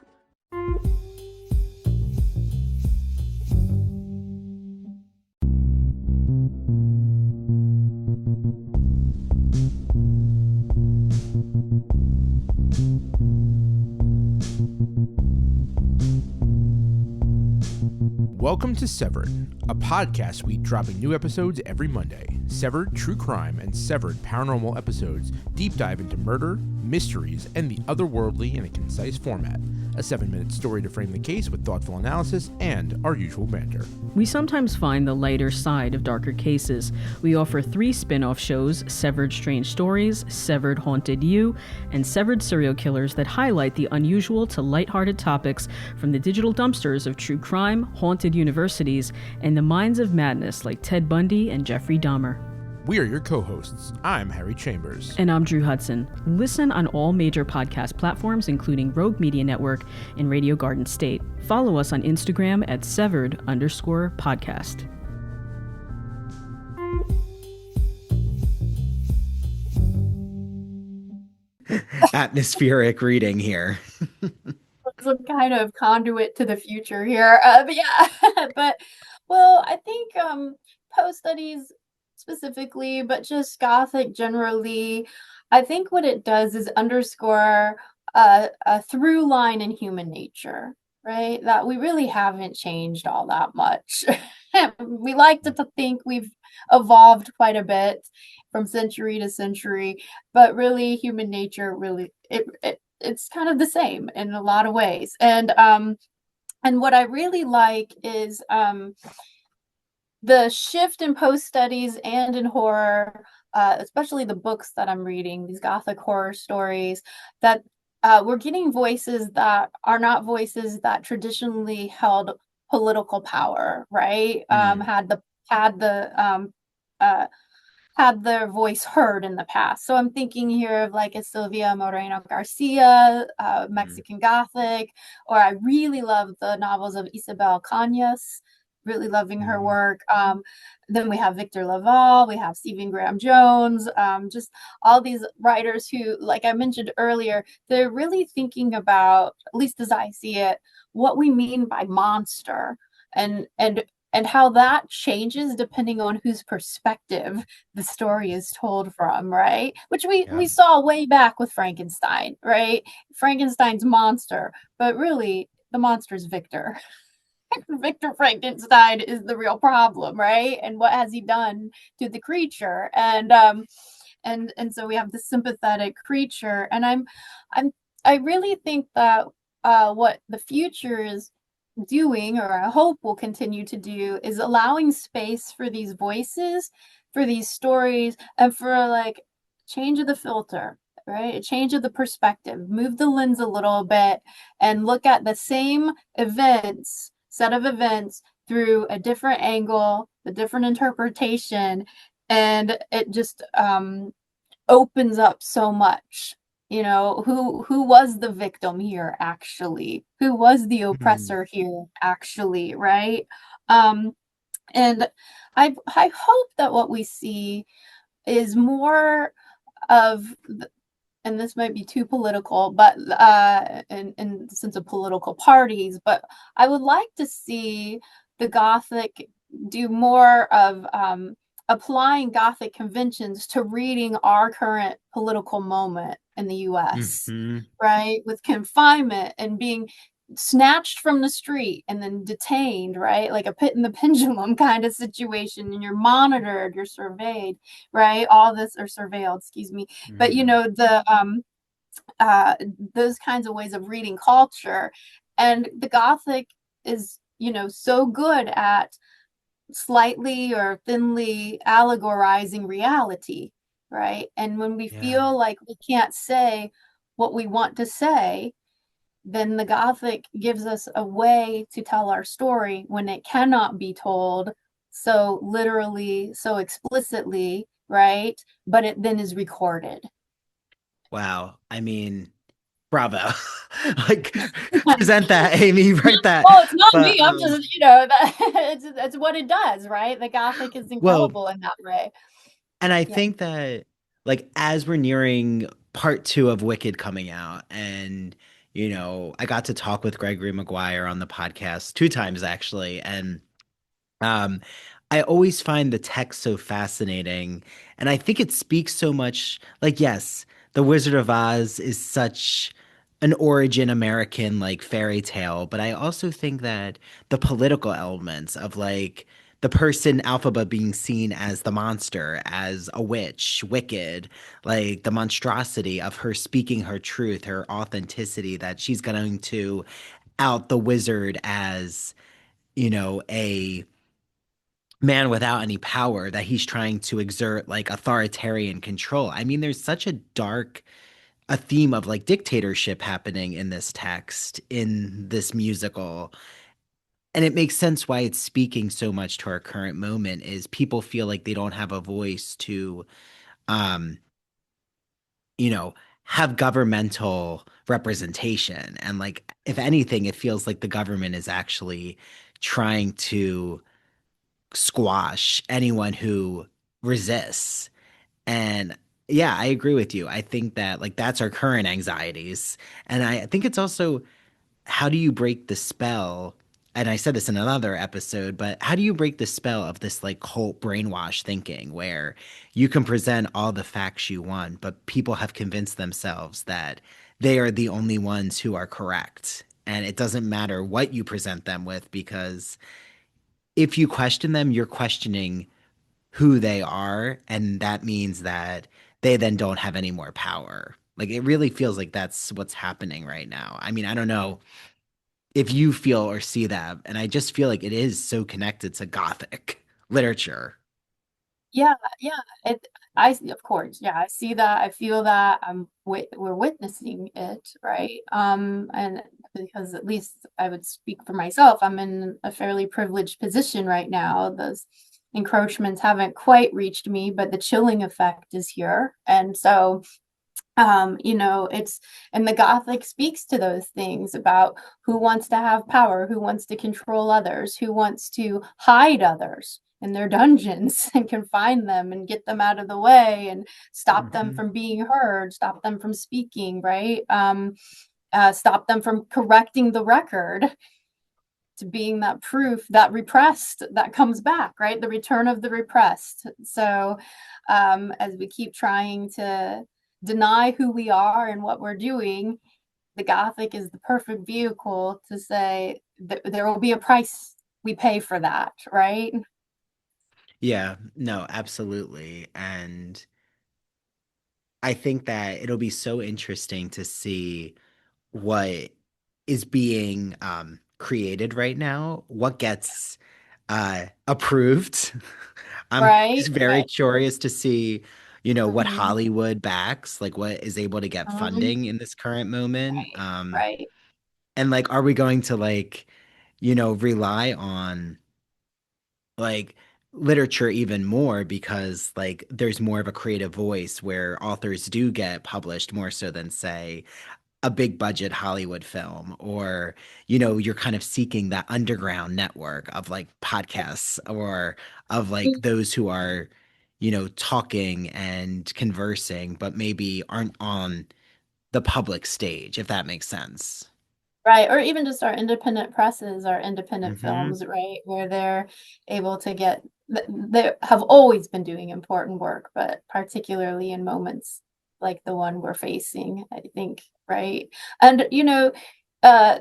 Welcome to Severed, a podcast week dropping new episodes every Monday. Severed true crime and severed paranormal episodes deep dive into murder, mysteries, and the otherworldly in a concise format. A 7-minute story to frame the case with thoughtful analysis and our usual banter. We sometimes find the lighter side of darker cases. We offer 3 spin-off shows, Severed Strange Stories, Severed Haunted You, and Severed Serial Killers that highlight the unusual to lighthearted topics from the digital dumpsters of true crime, haunted universities, and the minds of madness like Ted Bundy and Jeffrey Dahmer. We are your co-hosts. I'm Harry Chambers. And I'm Drew Hudson. Listen on all major podcast platforms, including Rogue Media Network and Radio Garden State. Follow us on Instagram at severed_podcast. Atmospheric reading here. Some kind of conduit to the future here. But yeah, well, I think post studies specifically, but just Gothic generally, I think what it does is underscore a through line in human nature, right? That we really haven't changed all that much. We like to think we've evolved quite a bit from century to century, but really human nature really it's kind of the same in a lot of ways. And what I really like is the shift in post studies and in horror, especially the books that I'm reading, these Gothic horror stories, that we're getting voices that are not voices that traditionally held political power, right? Had their voice heard in the past. So I'm thinking here of like a Silvia Moreno Garcia, Mexican Gothic, or I really love the novels of Isabel Cañas, really loving her work. Then we have Victor Laval, we have Stephen Graham Jones, just all these writers who, like I mentioned earlier, they're really thinking about, at least as I see it, what we mean by monster and how that changes depending on whose perspective the story is told from, right? Which we saw way back with Frankenstein, right? Frankenstein's monster, but really the monster's Victor. Victor Frankenstein is the real problem, right? And what has he done to the creature? And so we have the sympathetic creature, and I really think that what the future is doing, or I hope will continue to do, is allowing space for these voices, for these stories, and for like change of the filter, right? A change of the perspective, move the lens a little bit and look at the same set of events through a different angle, a different interpretation, and it just opens up so much. You know, who was the victim here actually? Who was the oppressor here actually, right? And I hope that what we see is more of, and this might be too political, but in the sense of political parties, but I would like to see the Gothic do more of applying Gothic conventions to reading our current political moment in the US, Hmm. right? With confinement and being snatched from the street and then detained, right? Like a pit in the pendulum kind of situation. And you're monitored, you're surveyed, right? All this, or surveilled, excuse me. But you Hmm. know, uh those kinds of ways of reading culture. And the Gothic is, you know, so good at slightly or thinly allegorizing reality, right? And when we Yeah. feel like we can't say what we want to say, then the Gothic gives us a way to tell our story when it cannot be told so literally, so explicitly, right? But it then is recorded. Wow. I mean, bravo. Like, present that, Amy, write that. Well, it's not But me. I'm just, you know, that it's what it does, right? The Gothic is well, incredible in that way. and I Yeah. think that, like, as we're nearing part two of Wicked coming out, and I got to talk with Gregory Maguire on the podcast 2 times actually, and um, I always find the text so fascinating, and I think it speaks so much. Like, yes, The Wizard of Oz is such an origin American like fairy tale, but I also think that the political elements of like the person Alphaba being seen as the monster, as a witch, wicked, like the monstrosity of her speaking her truth, her authenticity, that she's going to out the wizard as, a man without any power, that he's trying to exert like authoritarian control. I mean, there's such a theme of like dictatorship happening in this text, in this musical. And it makes sense why it's speaking so much to our current moment is people feel like they don't have a voice to um, you know, have governmental representation. And like if anything, it feels like the government is actually trying to squash anyone who resists. And yeah, I agree with you. I think that like that's our current anxieties. And I think it's also, how do you break the spell? And I said this in another episode, but how do you break the spell of this like cult brainwash thinking where you can present all the facts you want, but people have convinced themselves that they are the only ones who are correct. And it doesn't matter what you present them with, because if you question them, you're questioning who they are, and that means that they then don't have any more power. Like it really feels like that's what's happening right now. I mean, I don't know if you feel or see that, and I just feel like it is so connected to Gothic literature. Yeah, yeah. Of course, yeah, I see that. I feel that. We're witnessing it, right? And because at least I would speak for myself, I'm in a fairly privileged position right now. Those encroachments haven't quite reached me, but the chilling effect is here. And so, you know, and the Gothic speaks to those things about who wants to have power, who wants to control others, who wants to hide others in their dungeons and confine them and get them out of the way and stop them Mhm. from being heard, stop them from speaking, right? Stop them from correcting the record to being that proof that repressed that comes back, right? The return of the repressed. So, as we keep trying to deny who we are and what we're doing, the Gothic is the perfect vehicle to say that there will be a price we pay for that, right? Yeah, no, absolutely. And I think that it'll be so interesting to see what is being created right now, what gets approved. I'm Right, just very right. curious to see, what Mm-hmm. Hollywood backs, like what is able to get Mm-hmm. funding in this current moment. Right, right. And like, are we going to like, rely on like literature even more because like there's more of a creative voice where authors do get published more so than say a big budget Hollywood film, or you're kind of seeking that underground network of like podcasts or of like those who are talking and conversing but maybe aren't on the public stage, if that makes sense. Right, or even just our independent presses, our independent Hmm. films, right, where they're able to get, they have always been doing important work, but particularly in moments like the one we're facing, I think, right? And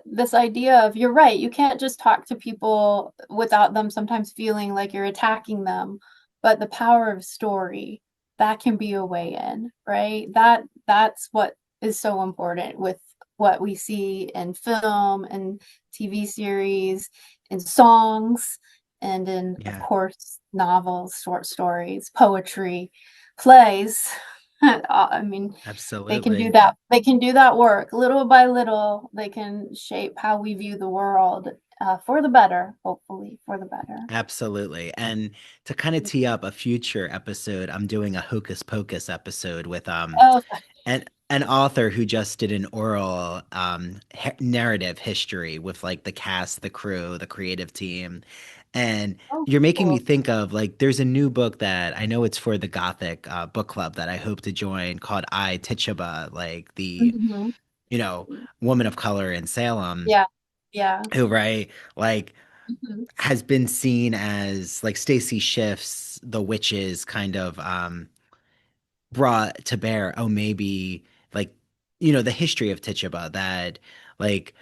this idea of, you're right, you can't just talk to people without them sometimes feeling like you're attacking them, but the power of story, that can be a way in, right? That's what is so important with what we see in film and TV series, in songs, and in, of Yeah, course, novels, short stories, poetry, plays. I mean, they can do absolutely. that. They can do that work little by little. They can shape how we view the world, for the better, hopefully, for the better. Absolutely. And to kind of tee up a future episode, I'm doing a Hocus Pocus episode with Oh, an author who just did an oral narrative history with like the cast, the crew, the creative team. And oh, you're making me cool. think of like there's a new book that I know it's for the Gothic book club that I hope to join called I Tituba, like the, Mhm. you know, woman of color in Salem Yeah, yeah. who, right, like Mhm. has been seen as like Stacy Schiff's The Witches kind of brought to bear, oh, maybe like, the history of Tituba that like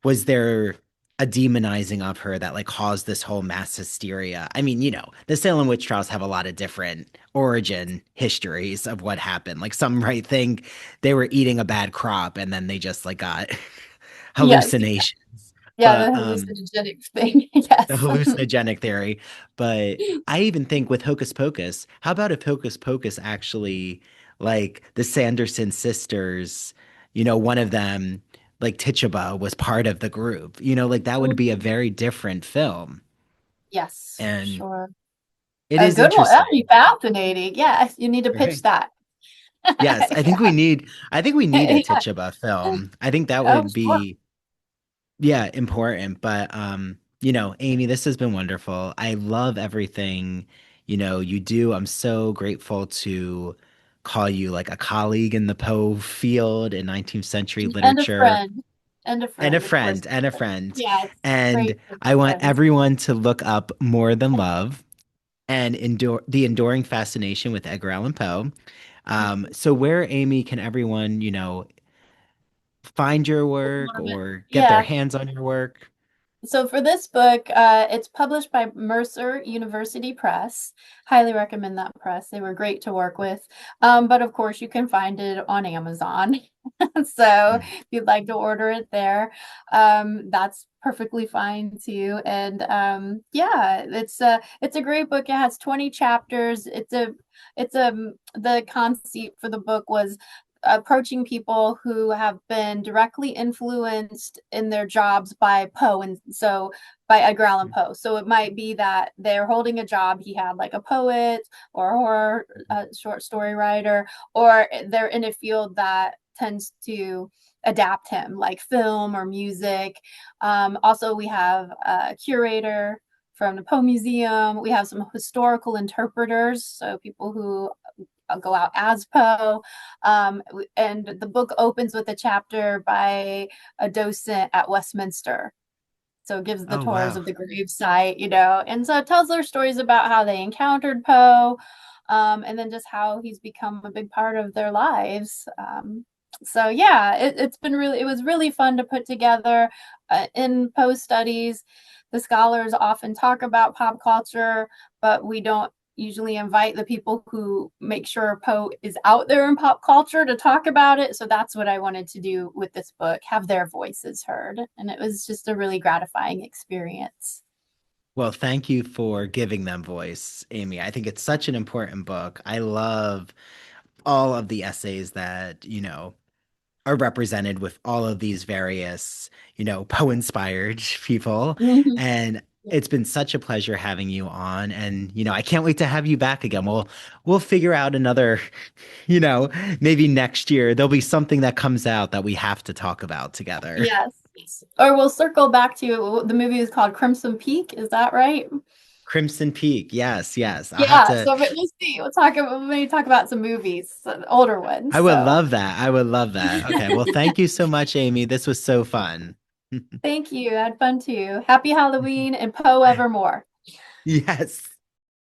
was there a demonizing of her that like caused this whole mass hysteria? I mean, the Salem witch trials have a lot of different origin histories of what happened. Like some might think they were eating a bad crop and then they just like got Yes, hallucinations. yeah, the But hallucinogenic thing. the Yes. hallucinogenic theory. But I even think with Hocus Pocus, how about if Hocus Pocus actually, like the Sanderson sisters, one of them, like Tituba, was part of the group? Like that would be a Mhm. very different film. Yes, for And sure. it A is good one. That'd be interesting, fascinating. Yes, you need to pitch right? that. Yes, I think we need a Yeah. Tituba film. I think that Oh, would sure. be, yeah, important. But Amy, this has been wonderful. I love everything, you do. I'm so grateful to call you like a colleague in the Poe field in 19th century And a literature friend. And a and a friend, of course. friend and a friend. Yeah, it's And great to be I want friends. everyone to look up More Than Love and endure the enduring fascination with Edgar Allan Poe. So where, Amy, can everyone, find your work or get their Yeah. hands on your work? So for this book, it's published by Mercer University Press. Highly recommend that press. They were great to work with. But of course, you can find it on Amazon. So Mm. if you'd like to order it there, that's perfectly fine too. And yeah, it's a great book. It has 20 chapters. The conceit for the book was approaching people who have been directly influenced in their jobs by Poe, and so by Edgar Allan Poe. So it might be that they're holding a job he had, like a poet or a horror short story writer, or they're in a field that tends to adapt him, like film or music. Also, we have a curator from the Poe Museum. We have some historical interpreters, so people who go out as Poe. And the book opens with a chapter by a docent at Westminster. So it gives the Oh, tours wow. of the gravesite, and so it tells their stories about how they encountered Poe, and then just how he's become a big part of their lives. So yeah, it was really fun to put together. In Poe studies, the scholars often talk about pop culture, but we don't usually invite the people who make sure Poe is out there in pop culture to talk about it. So that's what I wanted to do with this book, have their voices heard. And it was just a really gratifying experience. Well, thank you for giving them voice, Amy. I think it's such an important book. I love all of the essays that, are represented with all of these various, Poe inspired people. Mhm. And It's been such a pleasure having you on, and I can't wait to have you back again. We'll figure out another, maybe next year there'll be something that comes out that we have to talk about together. Yes. Or we'll circle back to the movie is called Crimson Peak. Is that right? Crimson Peak. Yes, yes. I'll have Yeah. to. So we'll see. We'll maybe talk about some movies, some older ones. I would So love that. I would love that. Okay. Well, thank you so much, Amy. This was so fun. thank you. I had fun too. Happy Halloween and Poe evermore. Yes.